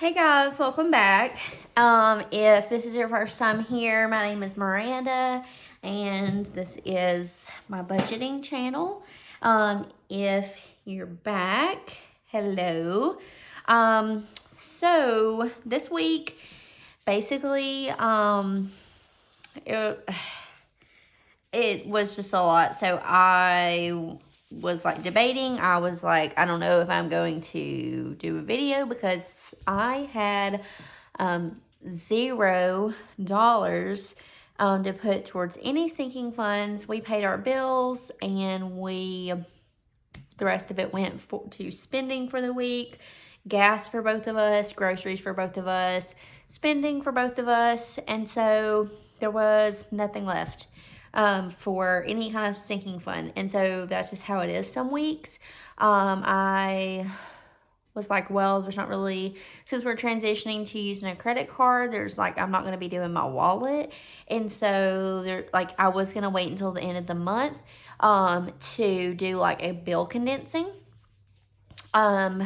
Hey guys, welcome back. If this is your first time here, my name is Miranda and this is my budgeting channel. If you're back, hello. So this week, basically, it was just a lot. So I was like debating. I was like, I don't know if I'm going to do a video because I had $0 to put towards any sinking funds. We paid our bills and the rest of it went to spending for the week, gas for both of us, groceries for both of us, spending for both of us, and so there was nothing left for any kind of sinking fund. And so that's just how it is some weeks. I was like, well, there's not really, since we're transitioning to using a credit card, there's like, I'm not going to be doing my wallet. And so I was going to wait until the end of the month to do like a bill condensing. But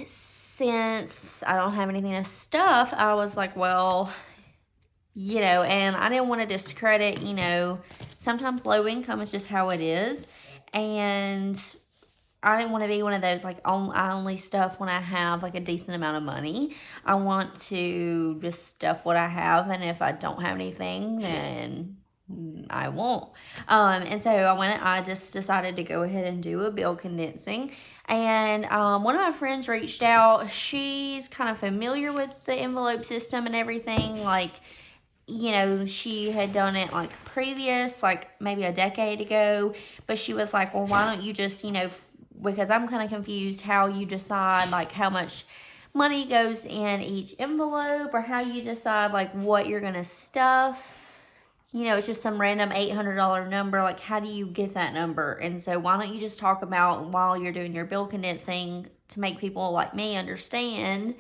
since I don't have anything to stuff, I was like, well, and I didn't want to discredit, sometimes low income is just how it is. And I didn't want to be one of those, like, I only stuff when I have, like, a decent amount of money. I want to just stuff what I have, and if I don't have anything, then I won't. And so I just decided to go ahead and do a bill condensing. And one of my friends reached out. She's kind of familiar with the envelope system and everything, like, she had done it like previous, like maybe a decade ago, but she was like, well, why don't you just, because I'm kind of confused how you decide like how much money goes in each envelope or how you decide like what you're going to stuff. It's just some random $800 number. Like, how do you get that number? And so why don't you just talk about while you're doing your bill condensing to make people like me understand.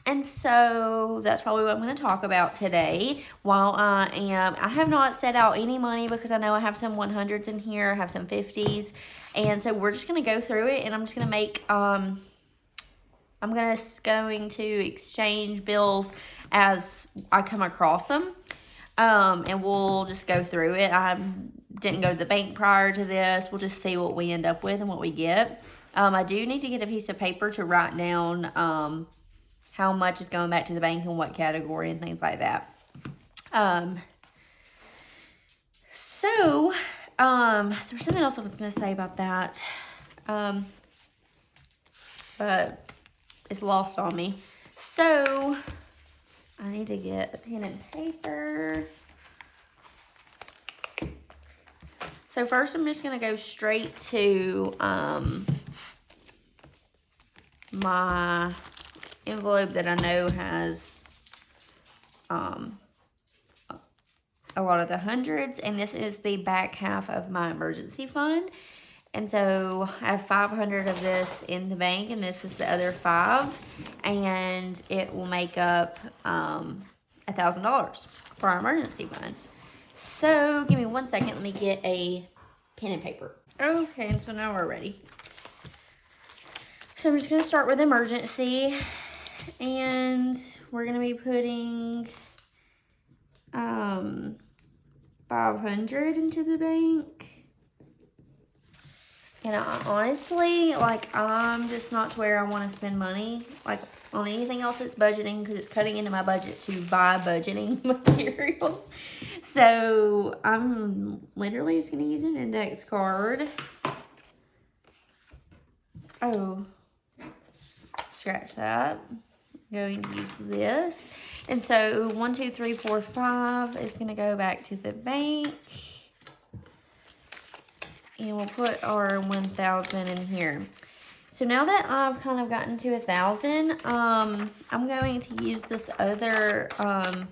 And so that's probably what I'm going to talk about today. I have not set out any money because I know I have some 100s in here. I have some 50s. And so we're just going to go through it, and I'm just going to make, I'm going to exchange bills as I come across them. And we'll just go through it. I didn't go to the bank prior to this. We'll just see what we end up with and what we get. I do need to get a piece of paper to write down, how much is going back to the bank and what category and things like that. There was something else I was going to say about that. But it's lost on me. So I need to get a pen and paper. So first I'm just going to go straight to my envelope that I know has a lot of the hundreds, and this is the back half of my emergency fund. And so I have 500 of this in the bank, and this is the other 5, and it will make up $1,000 for our emergency fund. So give me 1 second. Let me get a pen and paper. Okay, so now we're ready. So I'm just going to start with emergency, and we're going to be putting 500 into the bank. And honestly, I'm just not to where I want to spend money, on anything else that's budgeting, because it's cutting into my budget to buy budgeting materials. So I'm literally just going to use an index card. Oh, scratch that. I'm going to use this. And so 1, 2, 3, 4, 5 is going to go back to the bank. And we'll put our 1,000 in here. So now that I've kind of gotten to 1,000, I'm going to use this other, I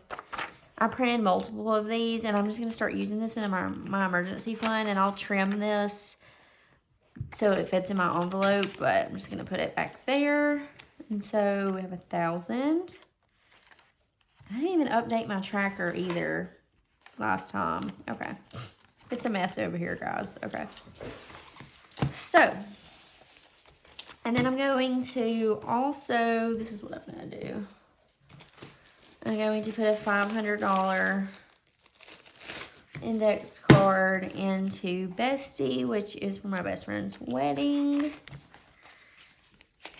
printed multiple of these, and I'm just going to start using this in my emergency fund, and I'll trim this so it fits in my envelope, but I'm just going to put it back there. And so we have 1,000. I didn't even update my tracker either last time. Okay. It's a mess over here, guys. Okay. So And then I'm going to also, this is what I'm going to do. I'm going to put a $500 index card into Bestie, which is for my best friend's wedding.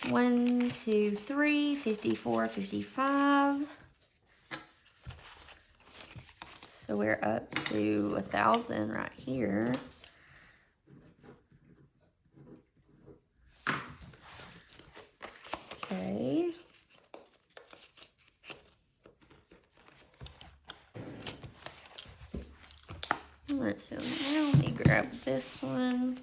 1, 2, 3, 54, 55. So we're up to 1,000 right here. Okay. Let's see. Now let me grab this one.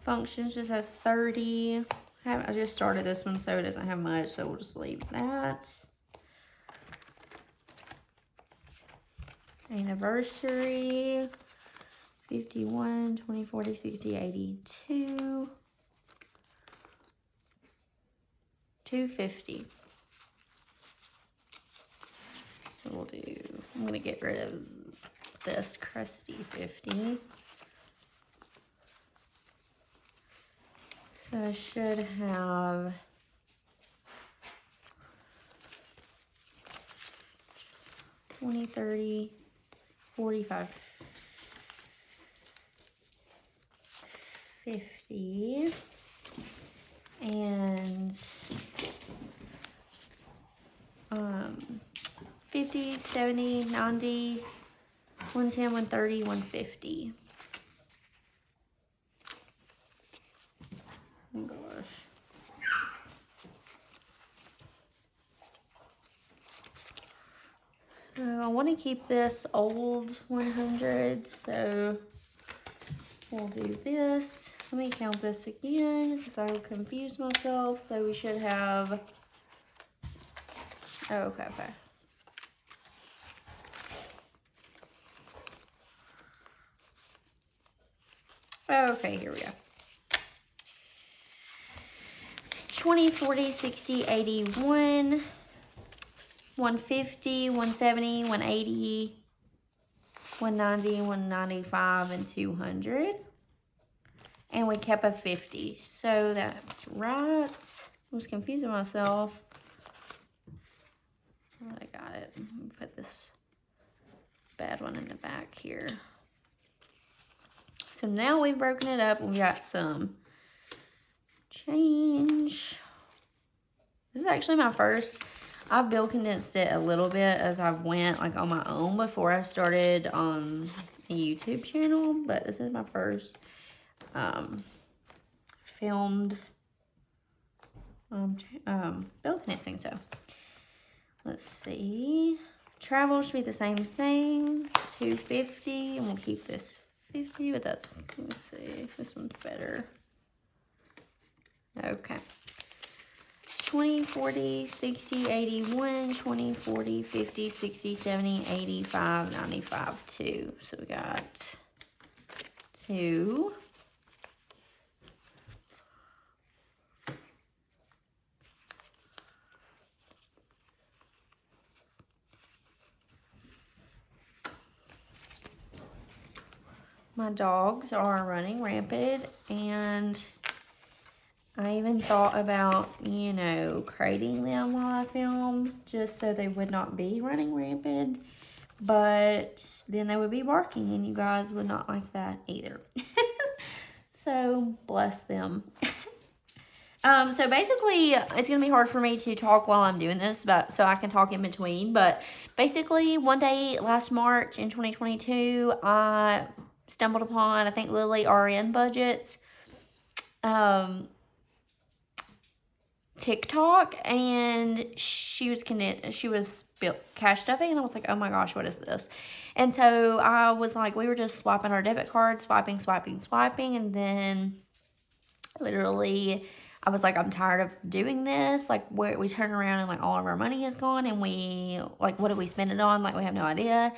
Functions just has 30. I just started this one, so it doesn't have much, so we'll just leave that. Anniversary. 51, 20, 40, 60, 82. 250. So we'll do, I'm going to get rid of this crusty 50. So I should have 20, 30, 45, 50, and 50, 70, 90, 110, 130, 150. Oh gosh. So I want to keep this old 100, so we'll do this. Let me count this again because I confused myself. So we should have, oh, okay. Okay, here we go. 20, 40, 60, 81, 150, 170, 180, 190, 195, and 200. And we kept a 50. So that's right. I was confusing myself. Oh, I got it. Let me put this bad one in the back here. So now we've broken it up. We've got some change. This is actually my first. I've bill condensed it a little bit as I've went like on my own before I started on a YouTube channel, but this is my first filmed bill condensing. So let's see. Travel should be the same thing, 250, and we'll keep this 50, but that's, let me see if this one's better. Okay. 20, 40, 60, 81, 20, 40, 50, 60, 70, 85, 95, 2. So we got 2. My dogs are running rampant, and I even thought about, you know, crating them while I film just so they would not be running rampant, but then they would be barking and you guys would not like that either. So bless them. So basically it's gonna be hard for me to talk while I'm doing this, but so I can talk in between. But basically one day last March in 2022, I stumbled upon, I think, Lily RN Budget's TikTok, and she was cash stuffing, and I was like, oh my gosh, what is this? And so I was like, we were just swiping our debit card, swiping, and then literally I was like, I'm tired of doing this. Like, we turn around and like all of our money is gone, and we like, what did we spend it on? Like, we have no idea.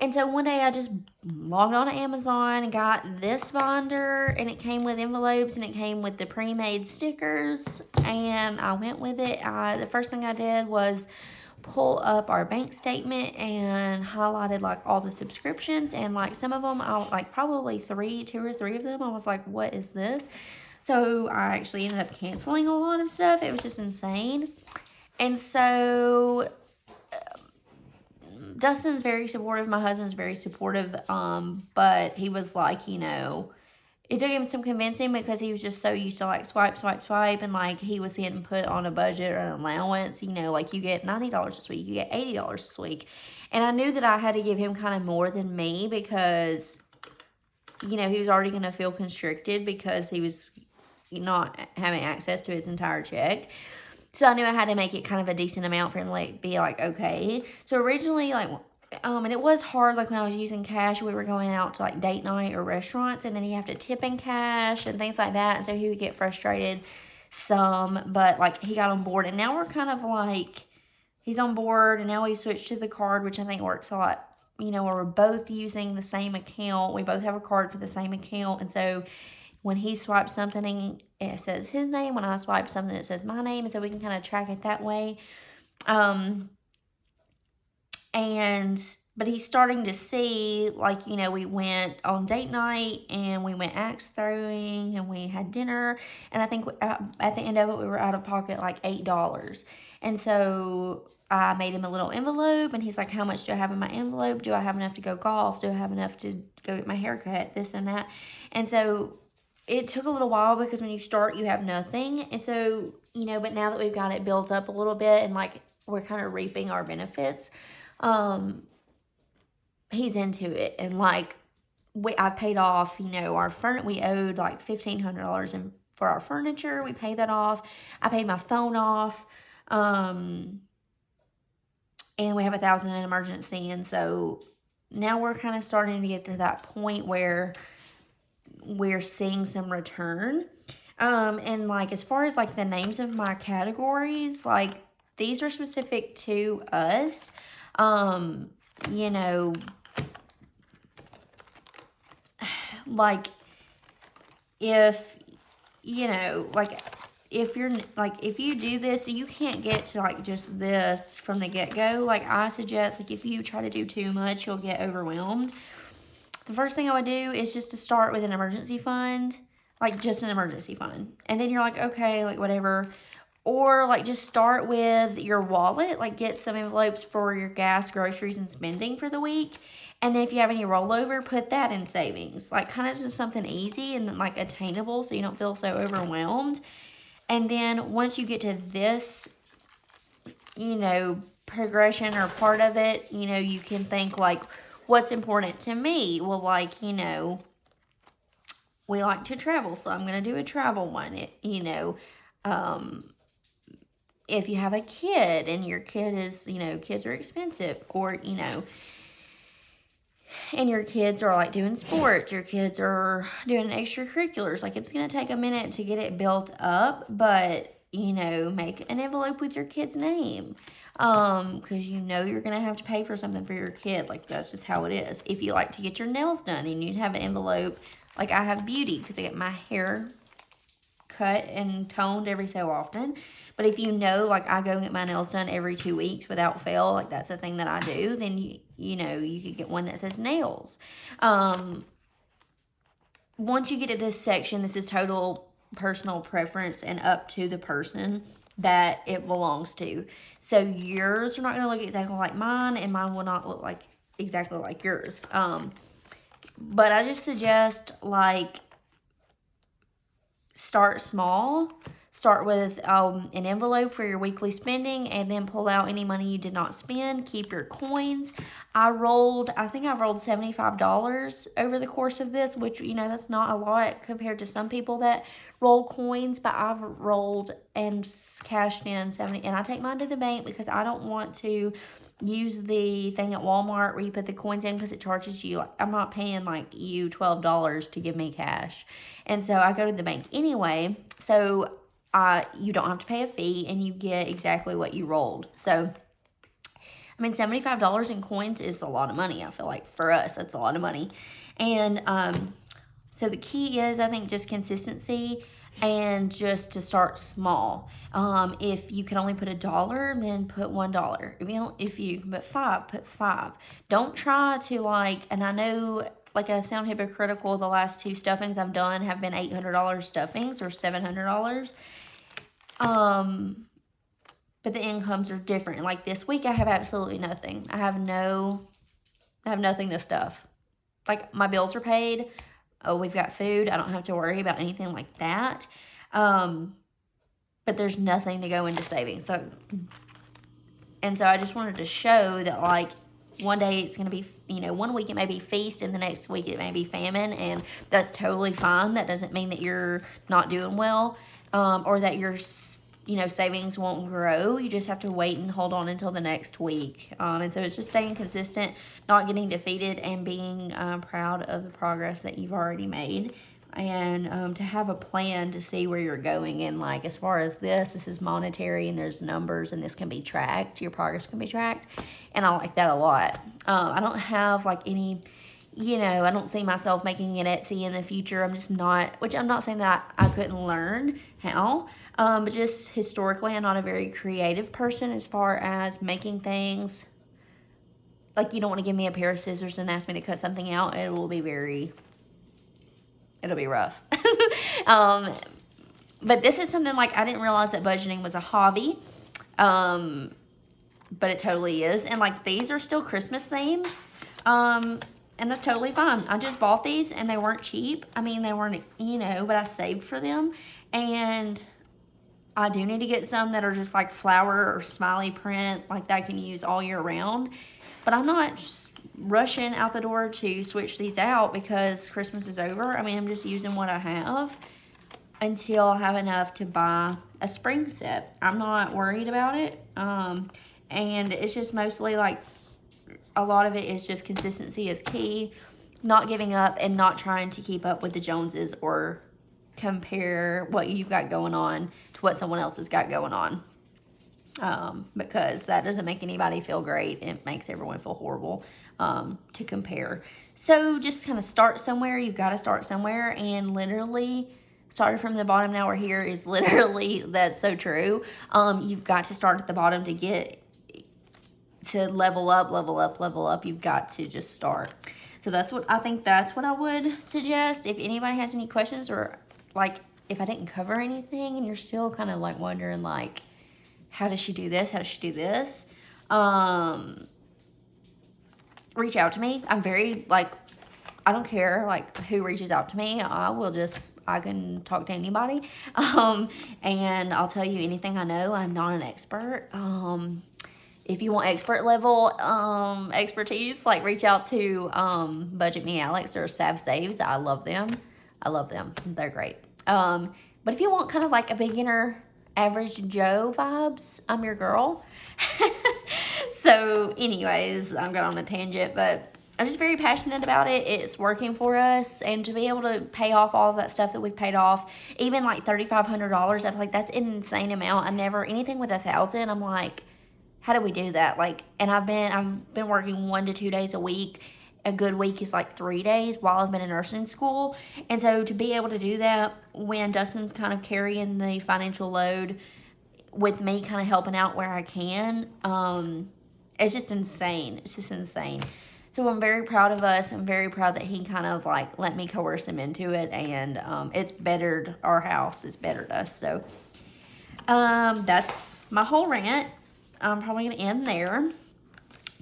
And so one day I just logged on to Amazon and got this binder, and it came with envelopes and it came with the pre-made stickers, and I went with it. The first thing I did was pull up our bank statement and highlighted like all the subscriptions, and like some of them, I like probably 2 or 3 of them, I was like, what is this? So I actually ended up canceling a lot of stuff. It was just insane. And so Dustin's very supportive. My husband's very supportive. But he was like, it took him some convincing because he was just so used to like swipe, swipe, swipe. And like he was getting put on a budget or an allowance, like you get $90 this week, you get $80 this week. And I knew that I had to give him kind of more than me because, he was already going to feel constricted because he was not having access to his entire check. So I knew I had to make it kind of a decent amount for him to be like, okay. So originally, and it was hard, like when I was using cash, we were going out to like date night or restaurants, and then you have to tip in cash and things like that. And so he would get frustrated some, but like he got on board, and now we're kind of like, he's on board, and now we switched to the card, which I think works a lot, where we're both using the same account. We both have a card for the same account, and so when he swipes something, it says his name. When I swipe something, it says my name. And so we can kind of track it that way. But he's starting to see, we went on date night and we went axe throwing and we had dinner. And I think at the end of it, we were out of pocket like $8. And so I made him a little envelope, and he's like, how much do I have in my envelope? Do I have enough to go golf? Do I have enough to go get my hair cut? This and that. And so it took a little while because when you start, you have nothing. And so, but now that we've got it built up a little bit and we're kind of reaping our benefits, he's into it. And I paid off, our we owed like $1,500 for our furniture. We paid that off. I paid my phone off. And we have $1,000 in emergency. And so now we're kind of starting to get to that point where we're seeing some return. And as far as the names of my categories, these are specific to us. If you do this, you can't get to just this from the get-go. I suggest if you try to do too much, you'll get overwhelmed. The first thing I would do is just to start with an emergency fund, just an emergency fund. And then you're okay, whatever. Or just start with your wallet, get some envelopes for your gas, groceries, and spending for the week. And then if you have any rollover, put that in savings. Kind of just something easy and attainable so you don't feel so overwhelmed. And then once you get to this, progression or part of it, you can think what's important to me? Well, we like to travel, so I'm going to do a travel one. If you have a kid and your kid is, kids are expensive, or, and your kids are doing sports, your kids are doing extracurriculars, it's going to take a minute to get it built up, but, make an envelope with your kid's name. Because you're going to have to pay for something for your kid. That's just how it is. If you like to get your nails done, then you'd have an envelope. I have beauty because I get my hair cut and toned every so often. But if I go get my nails done every 2 weeks without fail, that's a thing that I do, then you could get one that says nails. Once you get to this section, this is total personal preference and up to the person that it belongs to. So yours are not going to look exactly like mine, and mine will not look exactly like yours. But I just suggest start small. Start with an envelope for your weekly spending, and then pull out any money you did not spend. Keep your coins. I think I rolled $75 over the course of this, which, that's not a lot compared to some people that roll coins, but I've rolled and cashed in 70, and I take mine to the bank because I don't want to use the thing at Walmart where you put the coins in because it charges you. I'm not paying you $12 to give me cash. And so I go to the bank anyway. So you don't have to pay a fee, and you get exactly what you rolled. So, $75 in coins is a lot of money. I feel for us, that's a lot of money. And so the key is, I think, just consistency and just to start small. If you can only put $1, then put $1. If you can put $5, put $5. Don't try to and I know like I sound hypocritical, the last 2 stuffings I've done have been $800 stuffings or $700. But the incomes are different. Like this week I have absolutely nothing. I have nothing to stuff. Like my bills are paid. Oh, we've got food. I don't have to worry about anything like that. But there's nothing to go into savings. So I just wanted to show that, like, one day it's going to be, you know, one week it may be feast and the next week it may be famine, and that's totally fine. That doesn't mean that you're not doing well, or that your, you know, savings won't grow. You just have to wait and hold on until the next week. And so it's just staying consistent, not getting defeated, and being proud of the progress that you've already made. And to have a plan to see where you're going. And like, as far as this is monetary and there's numbers and this can be tracked, your progress can be tracked. And I like that a lot. I don't have like any, you know, I don't see myself making an Etsy in the future. I'm just not, which I'm not saying that I couldn't learn how, but just historically, I'm not a very creative person as far as making things. Like, you don't want to give me a pair of scissors and ask me to cut something out. It'll be rough. But this is something, like, I didn't realize that budgeting was a hobby. But it totally is. And like, these are still Christmas themed. And that's totally fine. I just bought these and they weren't cheap. I mean, they weren't, you know, but I saved for them. And I do need to get some that are just like flower or smiley print, like that I can use all year round. But I'm not just rushing out the door to switch these out because Christmas is over. I mean, I'm just using what I have until I have enough to buy a spring set. I'm not worried about it. And it's just mostly like, a lot of it is just consistency is key. Not giving up and not trying to keep up with the Joneses or compare what you've got going on to what someone else has got going on. Because that doesn't make anybody feel great. It makes everyone feel horrible to compare. So just kind of start somewhere. You've got to start somewhere, and literally started from the bottom, now we're here is literally, that's so true. You've got to start at the bottom to get to level up. You've got to just start. So that's what I would suggest. If anybody has any questions, or like if I didn't cover anything and you're still kind of like wondering like, how does she do this? How does she do this? Reach out to me. I'm very like, I don't care like who reaches out to me. I can talk to anybody. And I'll tell you anything I know. I'm not an expert. If you want expert level expertise, like reach out to Budget Me Alex or Sav Saves. I love them. They're great. But if you want kind of like a beginner, average Joe vibes, I'm your girl. So anyways, I'm going on a tangent, but I'm just very passionate about it. It's working for us, and to be able to pay off all of that stuff that we've paid off, even like $3,500, I feel like that's an insane amount. Anything with $1,000, I'm like, how do we do that? Like, and I've been working 1 to 2 days a week. A good week is like 3 days while I've been in nursing school. And so to be able to do that when Dustin's kind of carrying the financial load with me kind of helping out where I can, it's just insane. It's just insane. So I'm very proud of us. I'm very proud that he kind of like let me coerce him into it. And it's bettered our house. It's bettered us. So that's my whole rant. I'm probably going to end there.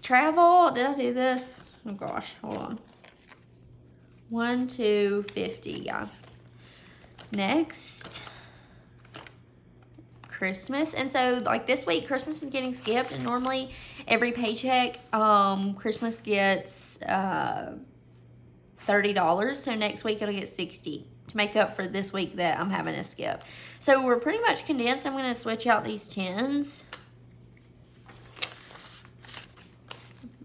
Travel. Did I do this? Oh gosh, hold on. 1 to 50, yeah. Next, Christmas. And so like this week, Christmas is getting skipped, and normally every paycheck, Christmas gets $30. So next week it'll get $60 to make up for this week that I'm having to skip. So we're pretty much condensed. I'm going to switch out these 10s.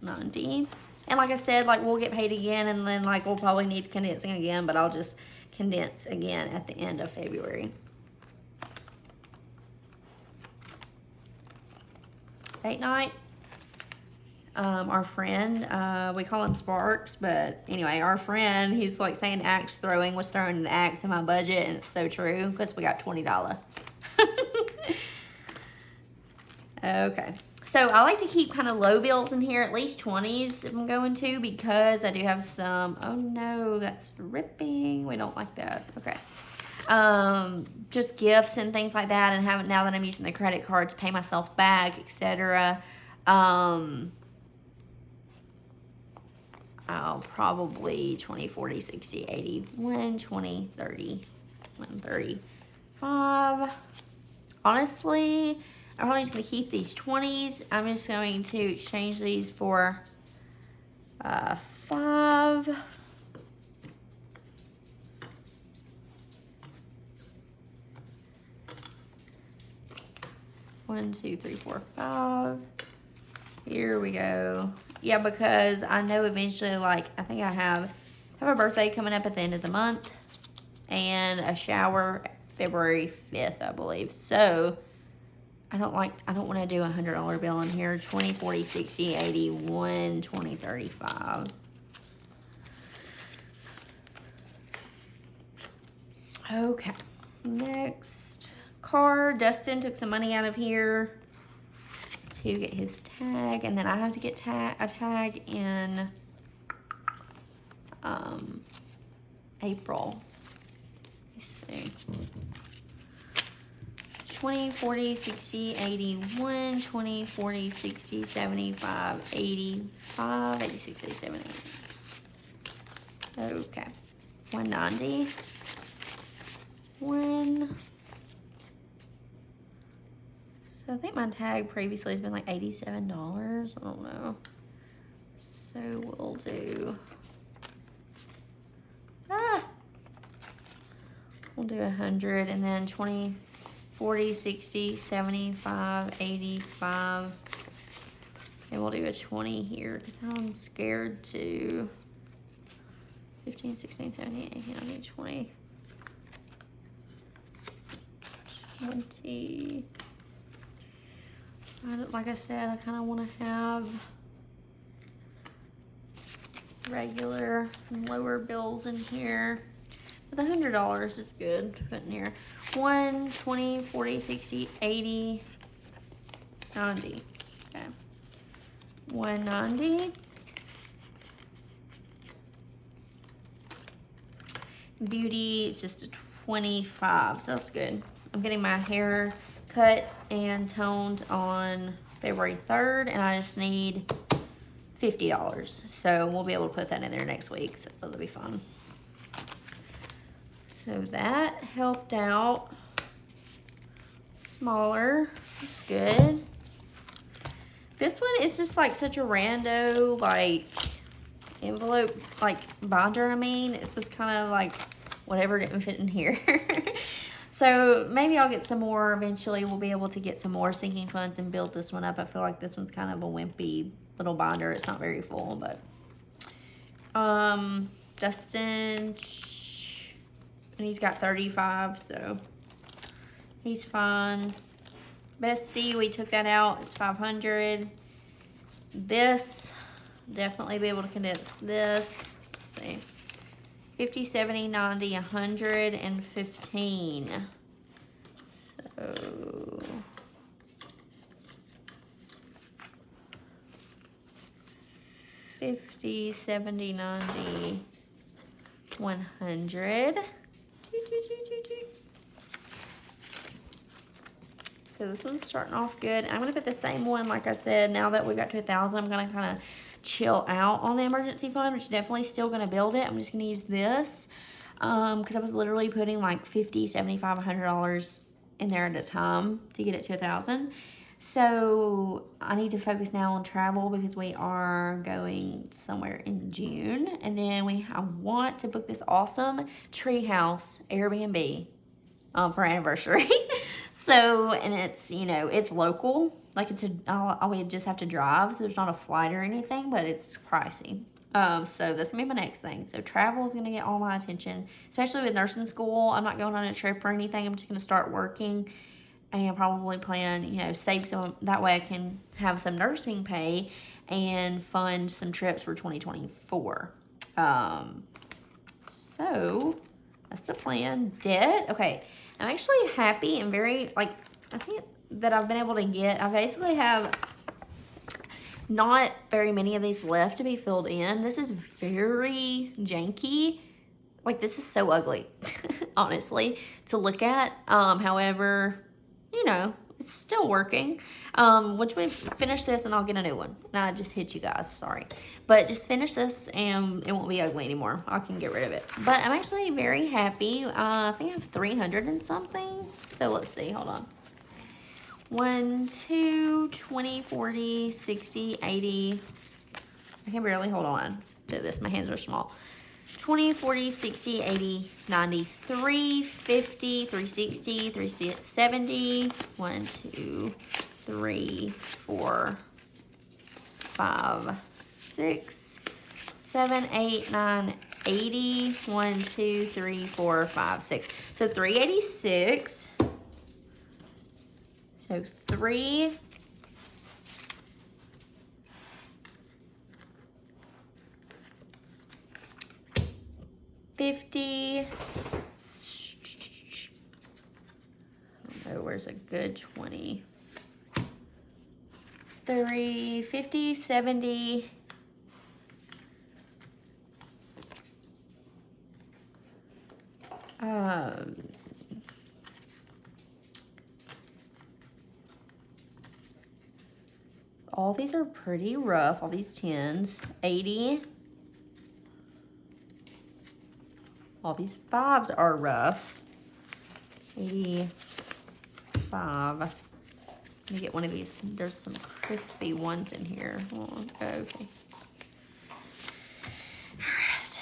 90. And like I said, like we'll get paid again, and then like we'll probably need condensing again, but I'll just condense again at the end of February. Date night. Our friend, we call him Sparks, but anyway, our friend, he's like saying axe throwing, was throwing an axe in my budget, and it's so true because we got $20. Okay. So I like to keep kind of low bills in here, at least 20s if I'm going to, because I do have some, oh no, that's ripping. We don't like that. Okay. Just gifts and things like that, and now that I'm using the credit card to pay myself back, etc. I'll probably 20, 40, 60, 80, 1, 20, 30, 135. Honestly, I'm probably just going to keep these 20s. I'm just going to exchange these for 5. One, 2, 3, 4, 5. Here we go. Yeah, because I know eventually, like, I think I have a birthday coming up at the end of the month and a shower February 5th, I believe. So I don't want to do a $100 bill in here. 20, 40, 60, 80, 1, 20, 35. Okay. Next card. Dustin took some money out of here to get his tag, and then I have to get a tag in April. Let's see. 20, 40, 60, 81, 20, 40, 60, 75, 85, 86, 87, 88. Okay. 190. 1. So I think my tag previously has been like $87. I don't know. So we'll do, we'll do 100, and then 20, 40, 60, 75, 85. And we'll do a 20 here because I'm scared to 15, 16, 17, 18, 19, 20. 20. Like I said, I kind of want to have regular, some lower bills in here. But the $100 is good to put in here. 1, 20, 40, 60, 80, 90. Okay. 190. Beauty is just a 25, so that's good. I'm getting my hair cut and toned on February 3rd, and I just need $50. So we'll be able to put that in there next week, so that'll be fun. So that helped out. Smaller, that's good. This one is just like such a rando, like, envelope, like binder, I mean. It's just kind of like whatever didn't fit in here. So maybe I'll get some more eventually. We'll be able to get some more sinking funds and build this one up. I feel like this one's kind of a wimpy little binder. It's not very full, but Dustin, and he's got 35, so he's fine. Bestie, we took that out. It's 500. This, definitely be able to condense this. Let's see. 50, 70, 90, 115. So 50, 70, 90, 100. So this one's starting off good. I'm going to put the same one, like I said, now that we got to 1,000, I'm going to kind of chill out on the emergency fund, which is definitely still going to build it. I'm just going to use this because I was literally putting like $50, $75, $100 in there at a time to get it to 1,000. So I need to focus now on travel because we are going somewhere in June, and then I want to book this awesome treehouse Airbnb for our anniversary. So, and it's, you know, it's local. Like we just have to drive, so there's not a flight or anything, but it's pricey. So that's gonna be my next thing. So travel is gonna get all my attention, especially with nursing school. I'm not going on a trip or anything. I'm just gonna start working and probably plan, you know, save some. That way I can have some nursing pay and fund some trips for 2024. So that's the plan. Debt. Okay. I'm actually happy and very, like, I think that I've been able to get, I basically have not very many of these left to be filled in. This is very janky. Like, this is so ugly, honestly, to look at. However, you know, it's still working. Once we finish this, and I'll get a new one. Now, I just hit you guys, sorry. But just finish this, and it won't be ugly anymore. I can get rid of it. But I'm actually very happy. I think I have 300 and something. So, let's see, hold on. 1, 2, 20, 40, 60, 80. I can barely hold on to this. My hands are small. 20, 40, 60, 80, 90, 350, 360, 370, 1, 2, 3, 4, 5, 6, 7, 8, 9, 80, 1, 2, 3, 4, 5, 6. So 386. So 3. $50. I don't know, where's a good 20? 30, 50, 70. All these are pretty rough, all these 10s. 80. All these 5s are rough. 85. Let me get one of these. There's some crispy ones in here. Oh, okay. All right.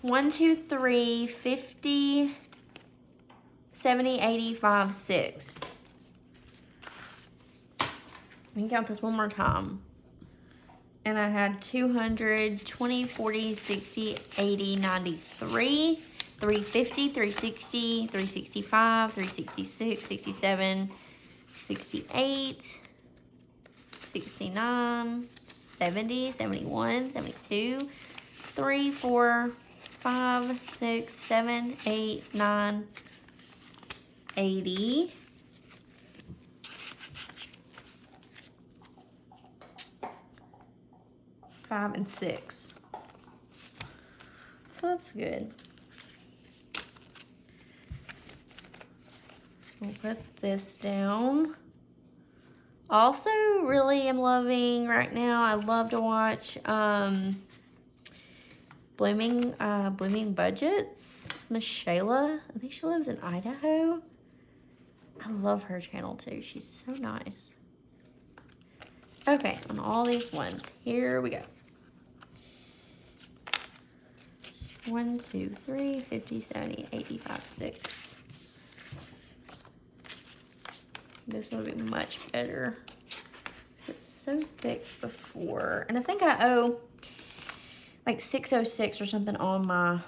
1, 2, 3, 50, 70, 85, 6. Let me count this one more time. And I had 200, 20, 40, 60, 80, 93, 350, 360, 365, 366, 67, 68, 69, 70, 71, 72, 3, 4, 5, 6, 7, 8, 9, 80. 5 and 6. So that's good. We'll put this down. Also, really am loving right now. I love to watch Blooming Budgets. Miss Shayla. I think she lives in Idaho. I love her channel too. She's so nice. Okay, on all these ones, here we go. 1, 2, 3, 50, 70, 85, 6. This will be much better. It's so thick before. And I think I owe like 606 or something on my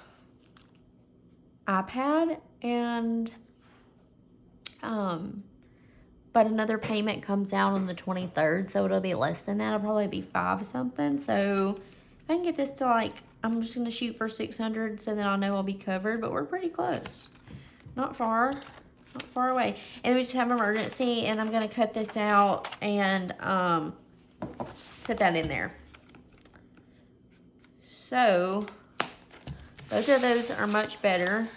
iPad. And, but another payment comes out on the 23rd, so it'll be less than that. It'll probably be 5 something. So if I can get this to like, I'm just going to shoot for 600 so then I'll know I'll be covered, but we're pretty close. Not far away. And then we just have emergency, and I'm going to cut this out and put that in there. So both of those are much better.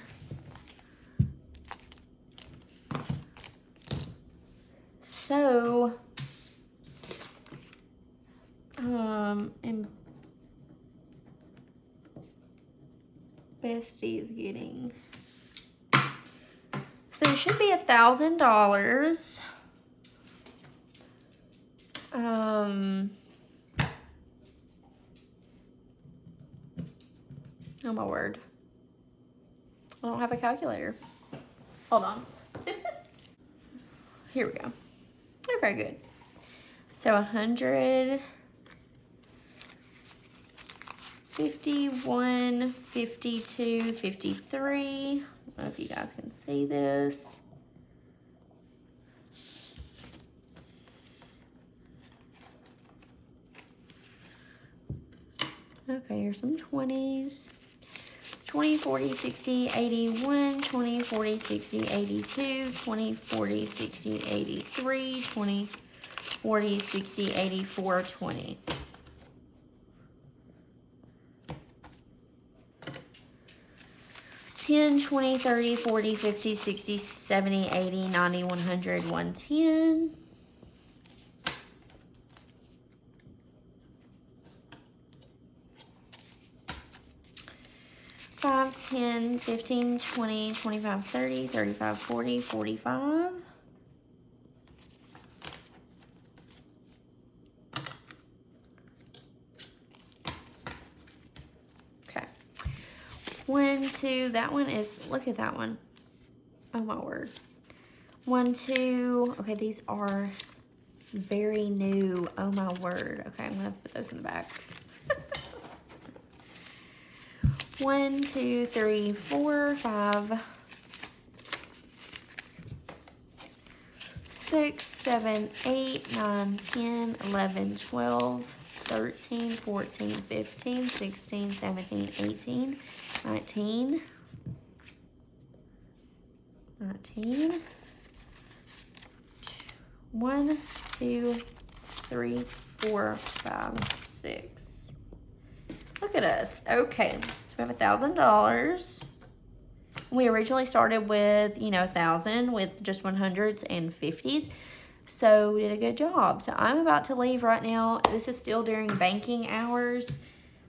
So, and Bestie is getting, so it should be $1,000. Oh my word. I don't have a calculator. Hold on. Here we go. Okay, good. So 100, 51, 52, 53. I don't know if you guys can see this. Okay, here's some 20s. 20, 40, 60, 81, 20, 40, 60, 82, 20, 40, 60, 83, 20, 40, 60, 80, 420. $10, $20, $30, $40, $50, $60, $70, $80, $90, $100, $110. $5, $10, $15, $20, $25, $30, $35, $40, $45. Okay. 1, 2, that one is, look at that one. Oh my word. 1, 2, okay, these are very new. Oh my word. Okay, I'm gonna put those in the back. 1, 2, 3, 4, 5, 6, 7, 8, 9, 10, 11, 12, 13, 14, 15, 16, 17, 18, 19, 1, 2, 3, 4, 5, 6. Look at us. Okay, so we have $1,000. We originally started with, 1,000 with just 100s and 50s. So we did a good job. So I'm about to leave right now. This is still during banking hours.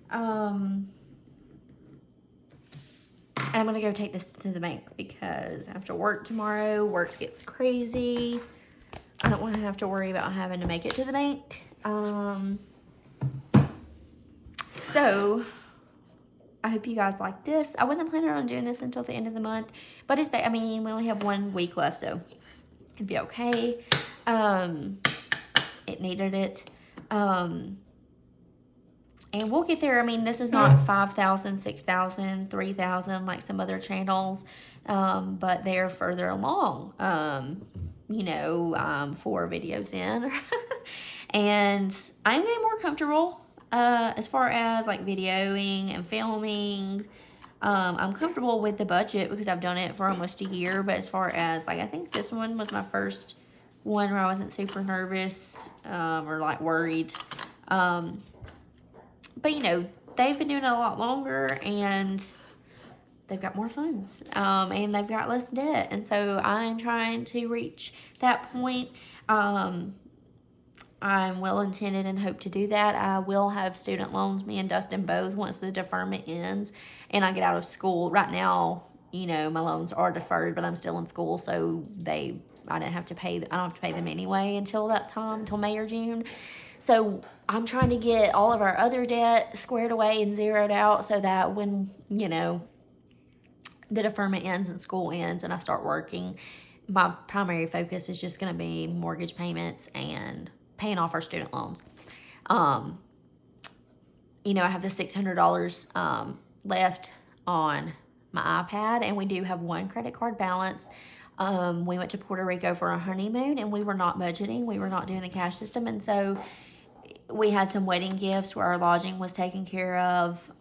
I'm going to go take this to the bank because after work tomorrow, work gets crazy. I don't want to have to worry about having to make it to the bank. So I hope you guys like this. I wasn't planning on doing this until the end of the month, but we only have 1 week left, so it'd be okay. It needed it. And we'll get there. This is not 5,000, 6,000, 3,000 like some other channels, but they're further along. 4 videos in. And I'm getting more comfortable as far as like videoing and filming. I'm comfortable with the budget because I've done it for almost a year, but as far as like, I think this one was my first one where I wasn't super nervous or like worried. But they've been doing it a lot longer and they've got more funds and they've got less debt. And so I'm trying to reach that point. I'm well intended and hope to do that. I will have student loans, me and Dustin both, once the deferment ends and I get out of school. Right now, my loans are deferred, but I'm still in school, so I don't have to pay them anyway until that time, until May or June. So I'm trying to get all of our other debt squared away and zeroed out so that when, the deferment ends and school ends and I start working, my primary focus is just going to be mortgage payments and paying off our student loans. I have the $600 left on my iPad, and we do have 1 credit card balance. We went to Puerto Rico for a honeymoon, and we were not budgeting. We were not doing the cash system, and so we had some wedding gifts where our lodging was taken care of.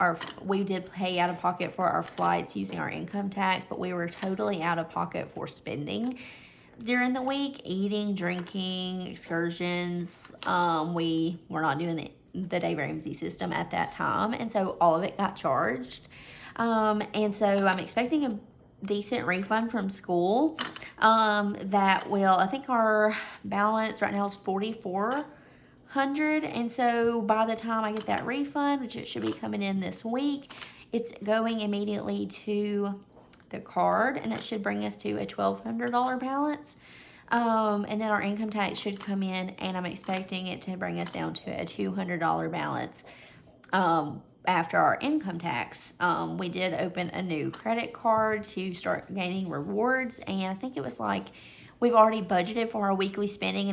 We did pay out of pocket for our flights using our income tax, but we were totally out of pocket for spending during the week, eating, drinking, excursions. We were not doing the Dave Ramsey system at that time, and so all of it got charged. And so I'm expecting a decent refund from school that will, I think our balance right now is $4,400, and so by the time I get that refund, which it should be coming in this week, it's going immediately to the card, and that should bring us to a $1,200 balance. And then our income tax should come in, and I'm expecting it to bring us down to a $200 balance after our income tax. We did open a new credit card to start gaining rewards, and I think it was like we've already budgeted for our weekly spending,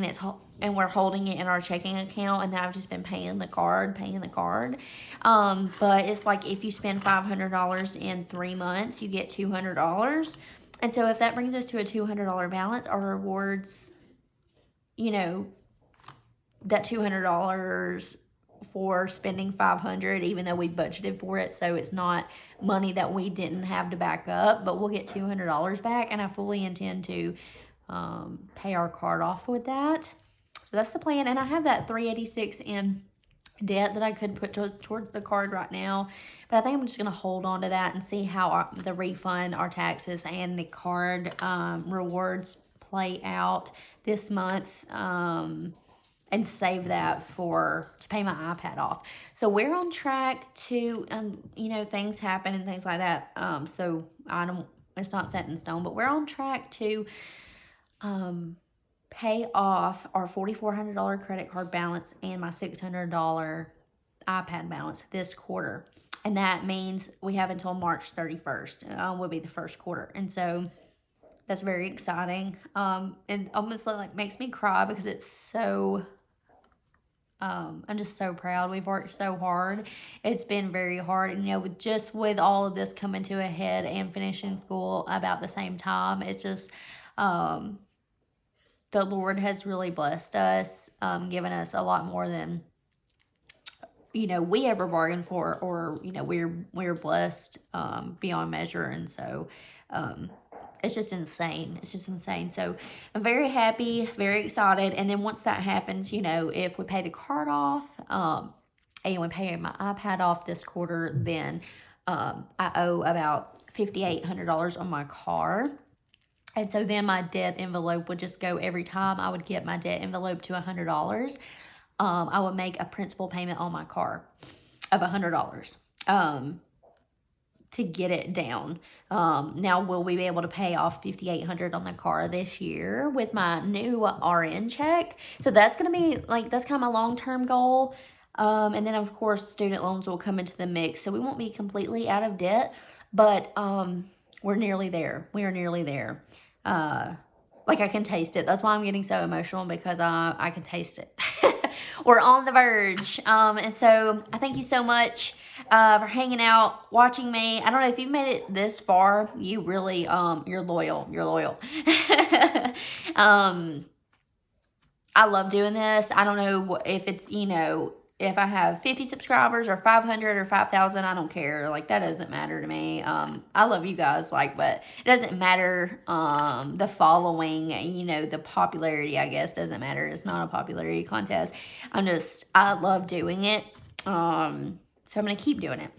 and we're holding it in our checking account, and then I've just been paying the card. But it's like if you spend $500 in 3 months, you get $200. And so if that brings us to a $200 balance, our rewards, that $200 for spending $500, even though we budgeted for it, so it's not money that we didn't have to back up, but we'll get $200 back, and I fully intend to pay our card off with that. So that's the plan. And I have that $386 in debt that I could put towards the card right now, but I think I'm just going to hold on to that and see how the refund, our taxes, and the card rewards play out this month, and save that to pay my iPad off. So we're on track to, you know, things happen and things like that, so it's not set in stone, but we're on track to pay off our $4,400 credit card balance and my $600 iPad balance this quarter. And that means we have until March 31st, will be the first quarter. And so that's very exciting. And almost like makes me cry because it's so, I'm just so proud. We've worked so hard. It's been very hard. And, you know, with all of this coming to a head and finishing school about the same time, it's just, the Lord has really blessed us, given us a lot more than, you know, we ever bargained for, or, you know, we're blessed beyond measure. And so it's just insane. It's just insane. So I'm very happy, very excited. And then once that happens, you know, if we pay the card off and we pay my iPad off this quarter, then I owe about $5,800 on my car. And so then my debt envelope would just go every time I would get my debt envelope to $100. I would make a principal payment on my car of $100 to get it down. Now, will we be able to pay off $5,800 on the car this year with my new RN check? So that's going to be like, that's kind of my long-term goal. And then, of course, student loans will come into the mix. So we won't be completely out of debt, but we're nearly there. We are nearly there. Like I can taste it. That's why I'm getting so emotional, because I can taste it. We're on the verge. And so I thank you so much for hanging out, watching me. I don't know if you've made it this far. You really, you're loyal. You're loyal. I love doing this. I don't know if it's, you know, if I have 50 subscribers or 500 or 5,000, I don't care. Like, that doesn't matter to me. I love you guys, like, but it doesn't matter. The following, you know, the popularity, I guess, doesn't matter. It's not a popularity contest. I love doing it. So I'm going to keep doing it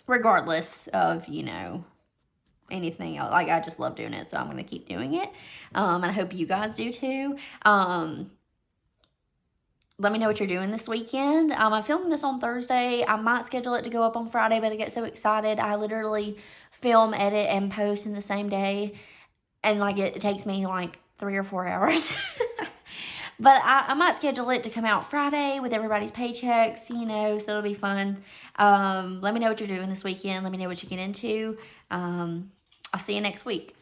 regardless of, you know, anything else. Like, I just love doing it. So I'm going to keep doing it. And I hope you guys do too. Let me know what you're doing this weekend. I'm filming this on Thursday. I might schedule it to go up on Friday, but I get so excited. I literally film, edit, and post in the same day. And, like, it takes me, like, 3 or 4 hours. But I might schedule it to come out Friday with everybody's paychecks, you know, so it'll be fun. Let me know what you're doing this weekend. Let me know what you get into. I'll see you next week.